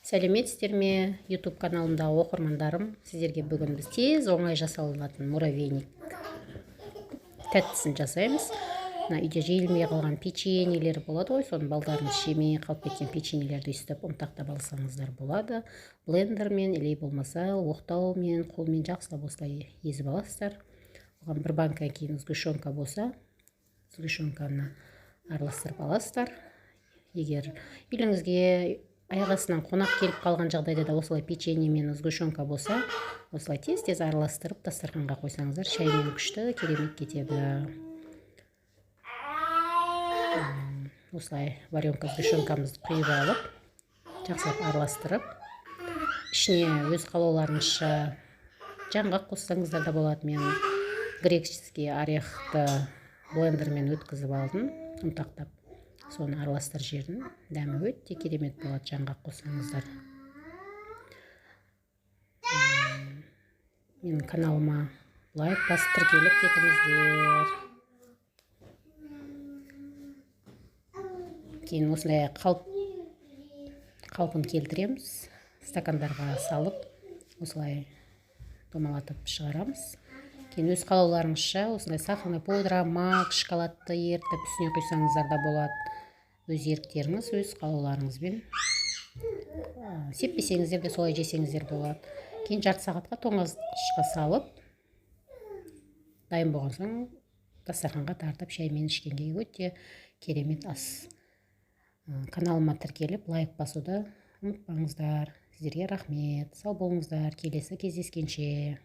Сәлеметсіздер ме? YouTube каналымдағы оқырмандарым, сіздерге бүгін біз тез оңай жасалынатын муравейник тәттісін жасаймыз. Мына үйде жейілмей қалған печеньелер болады ғой, соны балдарыңыз жемей қалып кеткен печеньелерді өстіп ұнтақтап алсаңыздар болады. Блендермен или болмаса оқтаумен, қолмен жақсылап осылай езіп аласыздар. Оған бір банка кейін сгущенка болса, сгущенканы араластырып аласыздар. Егер үйлеріңізге аяқ астынан қонақ келіп қалған жағдайда да осылай печенье мен сгущенка болса, осылай тез араластырып дастарханға қойсаңыздар, шаймен күшті керемет кетеді. Осылай варенка сгущенкамызды құйып алып, жақсылап араластырып, ішіне өз қалауларыңызша жаңғақ қоссаңыздар да болады. Мен греческий орехты блендермен өткізіп алдым, ұнтақтап. Соны араластыр жерін, дәмі өте керемет болады жаңғақ қоссаңыздар. Менің каналыма лайк басып тіркеліп кетіңіздер. Кейін осылай қалпын келтіреміз, стакандарға салып, осылай домалатып шығарамыз. Кейін өз қалауларыңызша осылай сахарный пудра, мак, шоколадты ертіп үстіне құйсаңыздар да болады. Өз еріктеріңіз, өз қалауларыңызбен. Сеппесеңіздер де солай жесеңіздер болады. Кейін жарты сағатқа тоңазытқышқа салып, дайын болған соң дастарханға тартып шаймен ішкенге өте керемет ас. Каналыма тіркеліп лайк басуды ұмытпаңыздар. Сіздерге рахмет. Сау болыңыздар. Келесі кездескенше.